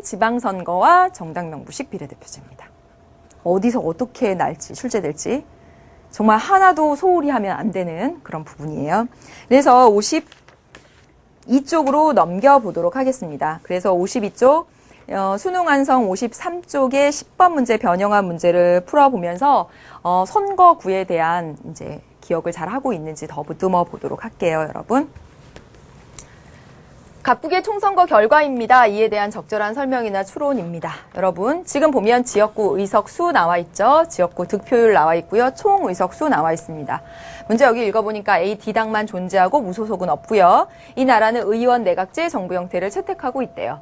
Speaker 1: 지방선거와 정당명부식 비례대표제입니다. 어디서 어떻게 날지 출제될지 정말 하나도 소홀히 하면 안 되는 그런 부분이에요. 그래서 52쪽으로 넘겨보도록 하겠습니다. 그래서 52쪽 수능 완성 53쪽의 10번 문제 변형한 문제를 풀어보면서 선거구에 대한 이제 기억을 잘 하고 있는지 더 보듬어 보도록 할게요, 여러분. 각국의 총선거 결과입니다. 이에 대한 적절한 설명이나 추론입니다. 여러분, 지금 보면 지역구 의석수 나와 있죠? 지역구 득표율 나와 있고요. 총 의석수 나와 있습니다. 문제 여기 읽어보니까 A, D당만 존재하고 무소속은 없고요. 이 나라는 의원 내각제 정부 형태를 채택하고 있대요.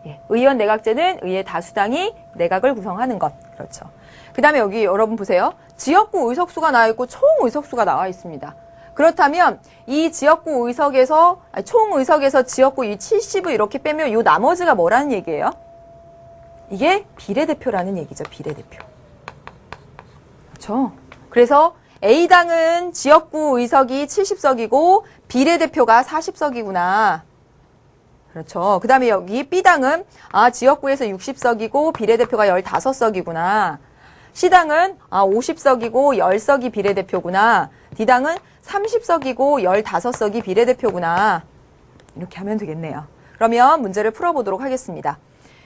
Speaker 1: 예, 의원 내각제는 의회 다수당이 내각을 구성하는 것. 그렇죠. 그 다음에 여기 여러분 보세요. 지역구 의석수가 나와 있고 총 의석수가 나와 있습니다. 그렇다면 이 지역구 의석에서 총 의석에서 지역구 이 70을 이렇게 빼면 이 나머지가 뭐라는 얘기예요? 이게 비례대표라는 얘기죠. 비례대표. 그렇죠? 그래서 A당은 지역구 의석이 70석이고 비례대표가 40석이구나. 그렇죠. 그 다음에 여기 B당은 지역구에서 60석이고 비례대표가 15석이구나. C당은 50석이고 10석이 비례대표구나. D당은 30석이고 15석이 비례대표구나. 이렇게 하면 되겠네요. 그러면 문제를 풀어보도록 하겠습니다.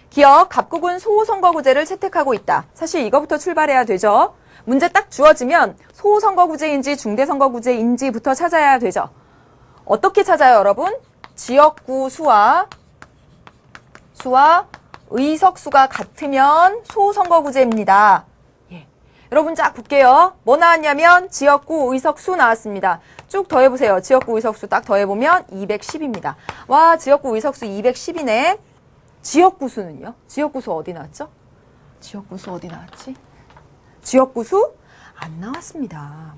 Speaker 1: 기억, 각국은 소선거구제를 채택하고 있다. 사실 이거부터 출발해야 되죠. 문제 딱 주어지면 소선거구제인지 중대선거구제인지부터 찾아야 되죠. 어떻게 찾아요, 여러분? 지역구 수와 의석수가 같으면 소선거구제입니다. 여러분 쫙 볼게요. 뭐 나왔냐면 지역구 의석수 나왔습니다. 쭉 더해보세요. 지역구 의석수 딱 더해보면 210입니다. 와, 지역구 의석수 210이네. 지역구수는요? 지역구수 어디 나왔죠? 지역구수 어디 나왔지? 지역구수 안 나왔습니다.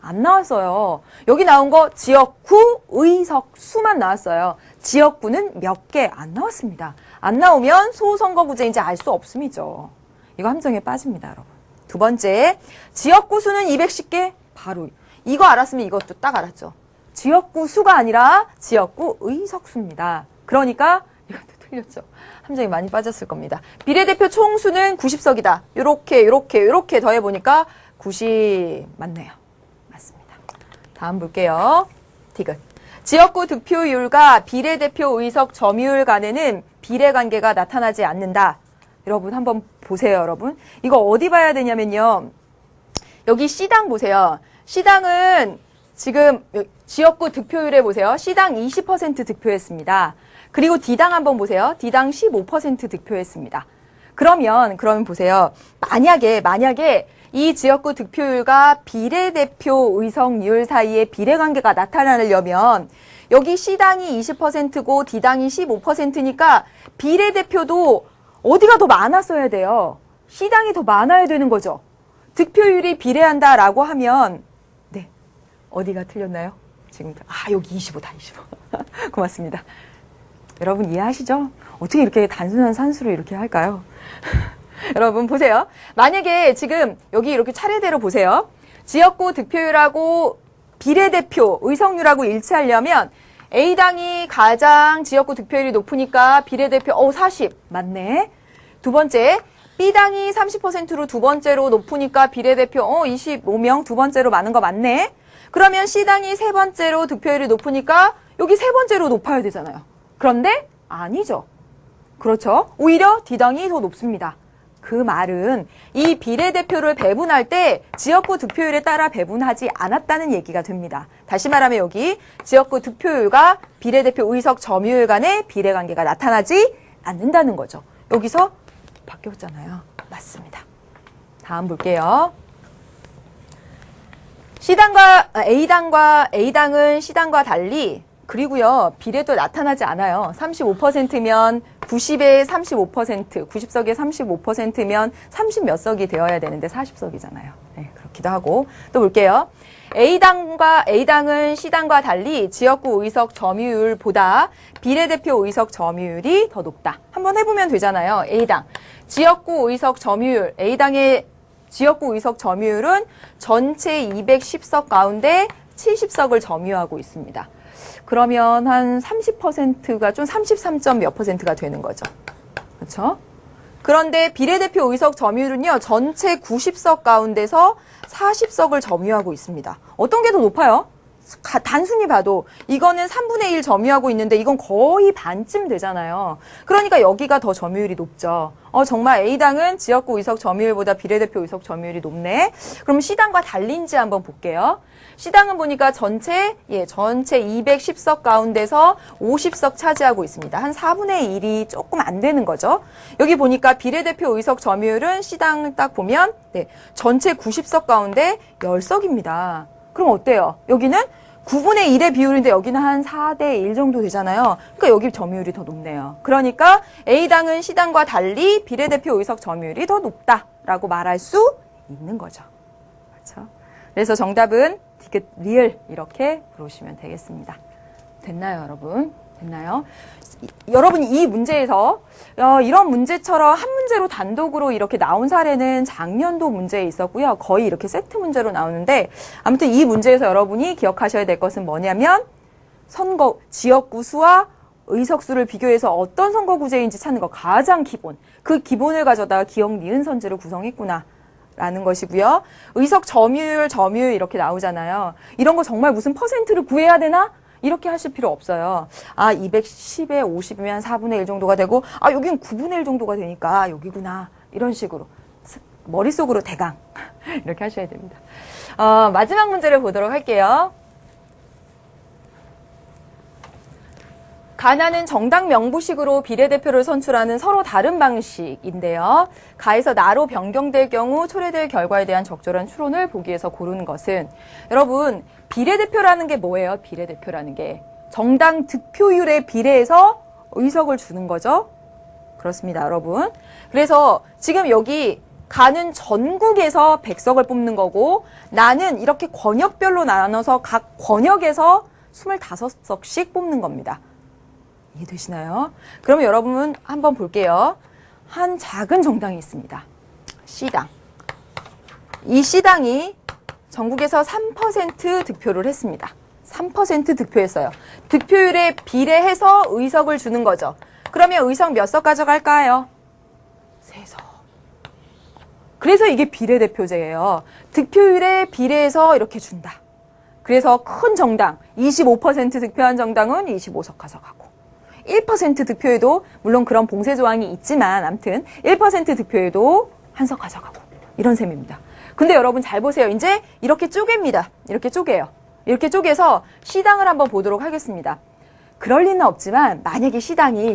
Speaker 1: 안 나왔어요. 여기 나온 거 지역구 의석수만 나왔어요. 지역구는 몇 개 안 나왔습니다. 안 나오면 소선거구제인지 알 수 없음이죠. 이거 함정에 빠집니다, 여러분. 두 번째, 지역구 수는 210개? 바로 이거 알았으면 이것도 딱 알았죠. 지역구 수가 아니라 지역구 의석수입니다. 그러니까 이것도 틀렸죠. 함정이 많이 빠졌을 겁니다. 비례대표 총수는 90석이다. 요렇게 더해보니까 90 맞네요. 맞습니다. 다음 볼게요. 디귿. 지역구 득표율과 비례대표 의석 점유율 간에는 비례관계가 나타나지 않는다. 여러분 한번 보세요, 여러분. 이거 어디 봐야 되냐면요. 여기 C당 보세요. C당은 지금 지역구 득표율에 보세요. C당 20% 득표했습니다. 그리고 D당 한번 보세요. D당 15% 득표했습니다. 그러면 보세요. 만약에 이 지역구 득표율과 비례대표 의석률 사이에 비례관계가 나타나려면 여기 C당이 20%고 D당이 15%니까 비례대표도 어디가 더 많았어야 돼요. C당이 더 많아야 되는 거죠. 득표율이 비례한다라고 하면 네, 어디가 틀렸나요? 지금 여기 25다. 25. 고맙습니다. 여러분 이해하시죠? 어떻게 이렇게 단순한 산수로 이렇게 할까요? 여러분 보세요. 만약에 지금 여기 이렇게 차례대로 보세요. 지역구 득표율하고 비례대표 의석률하고 일치하려면 A당이 가장 지역구 득표율이 높으니까 비례대표 40 맞네. 두 번째 B당이 30%로 두 번째로 높으니까 비례대표 25명 두 번째로 많은 거 맞네. 그러면 C당이 세 번째로 득표율이 높으니까 여기 세 번째로 높아야 되잖아요. 그런데 아니죠. 그렇죠. 오히려 D당이 더 높습니다. 그 말은 이 비례대표를 배분할 때 지역구 득표율에 따라 배분하지 않았다는 얘기가 됩니다. 다시 말하면 여기 지역구 득표율과 비례대표 의석 점유율 간의 비례관계가 나타나지 않는다는 거죠. 여기서 바뀌었잖아요. 맞습니다. 다음 볼게요. A당은 C당과 달리 그리고요. 비례도 나타나지 않아요. 35%면 90에 35%, 90석에 35%면 30 몇 석이 되어야 되는데 40석이잖아요. 네, 그렇기도 하고. 또 볼게요. A당은 C당과 달리 지역구 의석 점유율보다 비례대표 의석 점유율이 더 높다. 한번 해보면 되잖아요. A당. 지역구 의석 점유율, A당의 지역구 의석 점유율은 전체 210석 가운데 70석을 점유하고 있습니다. 그러면 한 30%가 좀 33점 몇 %가 되는 거죠. 그렇죠? 그런데 비례대표 의석 점유율은요. 전체 90석 가운데서 40석을 점유하고 있습니다. 어떤 게 더 높아요? 단순히 봐도 이거는 3분의 1 점유하고 있는데 이건 거의 반쯤 되잖아요. 그러니까 여기가 더 점유율이 높죠. 정말 A당은 지역구 의석 점유율보다 비례대표 의석 점유율이 높네. 그럼 C당과 달린지 한번 볼게요. C당은 보니까 전체 210석 가운데서 50석 차지하고 있습니다. 한 4분의 1이 조금 안 되는 거죠. 여기 보니까 비례대표 의석 점유율은 C당 딱 보면 전체 90석 가운데 10석입니다. 그럼 어때요? 여기는 9분의 1의 비율인데 여기는 한 4대 1 정도 되잖아요. 그러니까 여기 점유율이 더 높네요. 그러니까 A당은 C당과 달리 비례대표 의석 점유율이 더 높다라고 말할 수 있는 거죠. 그렇죠? 그래서 정답은 디귿 리을 이렇게 부르시면 되겠습니다. 됐나요, 여러분? 됐나요? 여러분 이 문제에서 이런 문제처럼 한 문제로 단독으로 이렇게 나온 사례는 작년도 문제에 있었고요. 거의 이렇게 세트 문제로 나오는데 아무튼 이 문제에서 여러분이 기억하셔야 될 것은 뭐냐면 선거 지역구 수와 의석수를 비교해서 어떤 선거구제인지 찾는 거 가장 기본. 그 기본을 가져다가 기억 니은 선지를 구성했구나. 라는 것이고요. 의석 점유율 이렇게 나오잖아요. 이런 거 정말 무슨 퍼센트를 구해야 되나? 이렇게 하실 필요 없어요. 210에 50이면 4분의 1 정도가 되고, 여긴 9분의 1 정도가 되니까 여기구나. 이런 식으로. 머릿속으로 대강. 이렇게 하셔야 됩니다. 마지막 문제를 보도록 할게요. 가나는 정당 명부식으로 비례대표를 선출하는 서로 다른 방식인데요. 가에서 나로 변경될 경우 초래될 결과에 대한 적절한 추론을 보기 위해서 고르는 것은 여러분 비례대표라는 게 뭐예요? 비례대표라는 게 정당 득표율에 비례해서 의석을 주는 거죠. 그렇습니다, 여러분. 그래서 지금 여기 가는 전국에서 100석을 뽑는 거고 나는 이렇게 권역별로 나눠서 각 권역에서 25석씩 뽑는 겁니다. 이해되시나요? 그러면 여러분 한번 볼게요. 한 작은 정당이 있습니다. C당. 이 C당이 전국에서 3% 득표를 했습니다. 3% 득표했어요. 득표율에 비례해서 의석을 주는 거죠. 그러면 의석 몇 석 가져갈까요? 3석. 그래서 이게 비례대표제예요. 득표율에 비례해서 이렇게 준다. 그래서 큰 정당, 25% 득표한 정당은 25석 가져가고 1% 득표에도 물론 그런 봉쇄 조항이 있지만 아무튼 1% 득표에도 한 석 가져가고 이런 셈입니다. 근데 여러분 잘 보세요. 이제 이렇게 쪼갭니다. 이렇게 쪼개요. 이렇게 쪼개서 C당을 한번 보도록 하겠습니다. 그럴 리는 없지만 만약에 C당이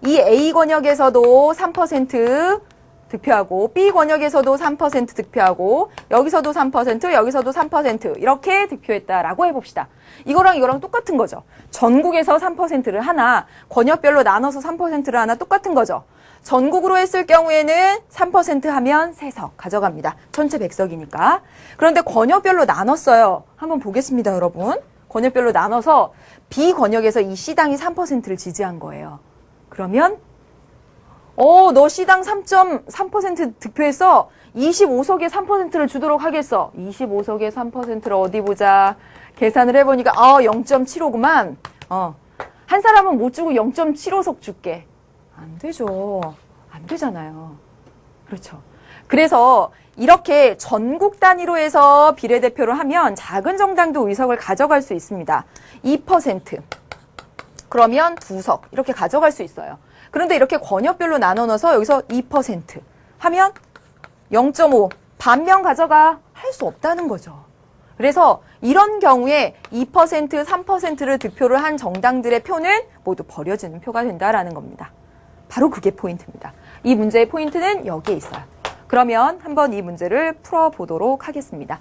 Speaker 1: 이 A 권역에서도 3% 득표하고 B 권역에서도 3% 득표하고 여기서도 3% 여기서도 3% 이렇게 득표했다라고 해봅시다. 이거랑 똑같은 거죠. 전국에서 3%를 하나 권역별로 나눠서 3%를 하나 똑같은 거죠. 전국으로 했을 경우에는 3% 하면 3석 가져갑니다. 전체 100석이니까. 그런데 권역별로 나눴어요. 한번 보겠습니다, 여러분. 권역별로 나눠서 B 권역에서 이 C당이 3%를 지지한 거예요. 그러면 너 C당 3.3% 득표했어. 25석에 3%를 주도록 하겠어. 25석에 3%를 어디 보자. 계산을 해보니까 0.75구만. 한 사람은 못 주고 0.75석 줄게. 안 되죠. 안 되잖아요. 그렇죠. 그래서 이렇게 전국 단위로 해서 비례대표를 하면 작은 정당도 의석을 가져갈 수 있습니다. 2%. 그러면 2석. 이렇게 가져갈 수 있어요. 그런데 이렇게 권역별로 나눠 넣어서 여기서 2% 하면 0.5 반명 가져가 할 수 없다는 거죠. 그래서 이런 경우에 2%, 3%를 득표를 한 정당들의 표는 모두 버려지는 표가 된다라는 겁니다. 바로 그게 포인트입니다. 이 문제의 포인트는 여기에 있어요. 그러면 한번 이 문제를 풀어보도록 하겠습니다.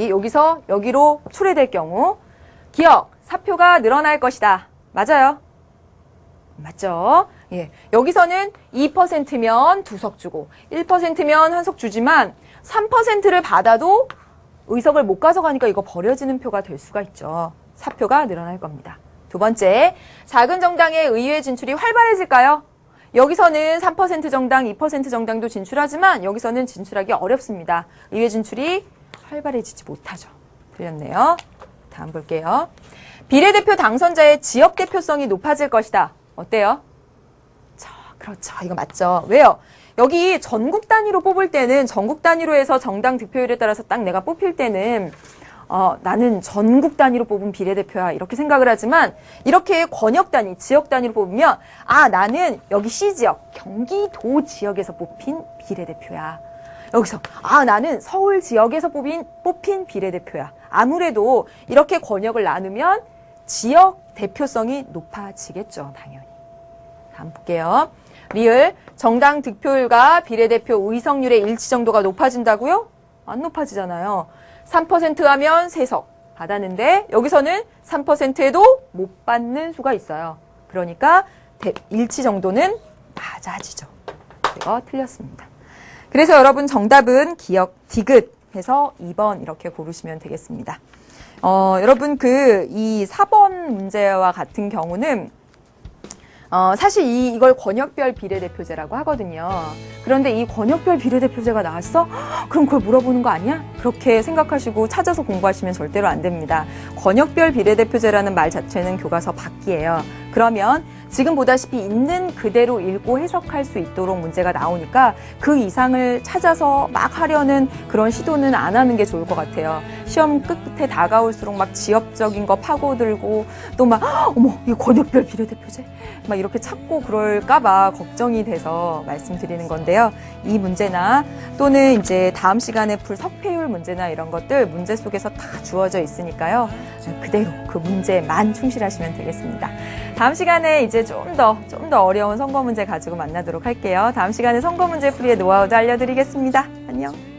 Speaker 1: 여기서 여기로 초래될 경우 기억, 사표가 늘어날 것이다. 맞아요? 맞죠? 예. 여기서는 2%면 2석 주고 1%면 1석 주지만 3%를 받아도 의석을 못 가져가니까 이거 버려지는 표가 될 수가 있죠. 사표가 늘어날 겁니다. 두 번째, 작은 정당의 의회 진출이 활발해질까요? 여기서는 3% 정당, 2% 정당도 진출하지만 여기서는 진출하기 어렵습니다. 의회 진출이 활발해지지 못하죠. 틀렸네요. 다음 볼게요. 비례대표 당선자의 지역 대표성이 높아질 것이다. 어때요? 그렇죠. 이거 맞죠. 왜요? 여기 전국 단위로 뽑을 때는 전국 단위로 해서 정당 득표율에 따라서 딱 내가 뽑힐 때는 나는 전국 단위로 뽑은 비례대표야 이렇게 생각을 하지만 이렇게 권역 단위, 지역 단위로 뽑으면 나는 여기 C지역, 경기도 지역에서 뽑힌 비례대표야. 여기서 나는 서울 지역에서 뽑힌 비례대표야. 아무래도 이렇게 권역을 나누면 지역 대표성이 높아지겠죠, 당연히. 다음 볼게요. 리을, 정당 득표율과 비례대표 의석률의 일치 정도가 높아진다고요? 안 높아지잖아요. 3% 하면 3석 받았는데 여기서는 3%에도 못 받는 수가 있어요. 그러니까 일치 정도는 낮아지죠. 이거 틀렸습니다. 그래서 여러분 정답은 기역 디귿 해서 2번 이렇게 고르시면 되겠습니다. 여러분 이 4번 문제와 같은 경우는 사실 이걸 권역별 비례대표제라고 하거든요. 그런데 이 권역별 비례대표제가 나왔어? 그럼 그걸 물어보는 거 아니야? 그렇게 생각하시고 찾아서 공부하시면 절대로 안 됩니다. 권역별 비례대표제라는 말 자체는 교과서 밖이에요. 그러면 지금 보다시피 있는 그대로 읽고 해석할 수 있도록 문제가 나오니까 그 이상을 찾아서 막 하려는 그런 시도는 안 하는 게 좋을 것 같아요. 시험 끝에 다가올수록 막 지역적인 거 파고들고 또 막 어머 이거 권역별 비례대표제? 막 이렇게 찾고 그럴까봐 걱정이 돼서 말씀드리는 건데요. 이 문제나 또는 이제 다음 시간에 풀 석패율 문제나 이런 것들 문제 속에서 다 주어져 있으니까요. 그대로 그 문제만 충실하시면 되겠습니다. 다음 시간에 이제 좀 더 어려운 선거 문제 가지고 만나도록 할게요. 다음 시간에 선거 문제 풀이의 노하우도 알려드리겠습니다. 안녕.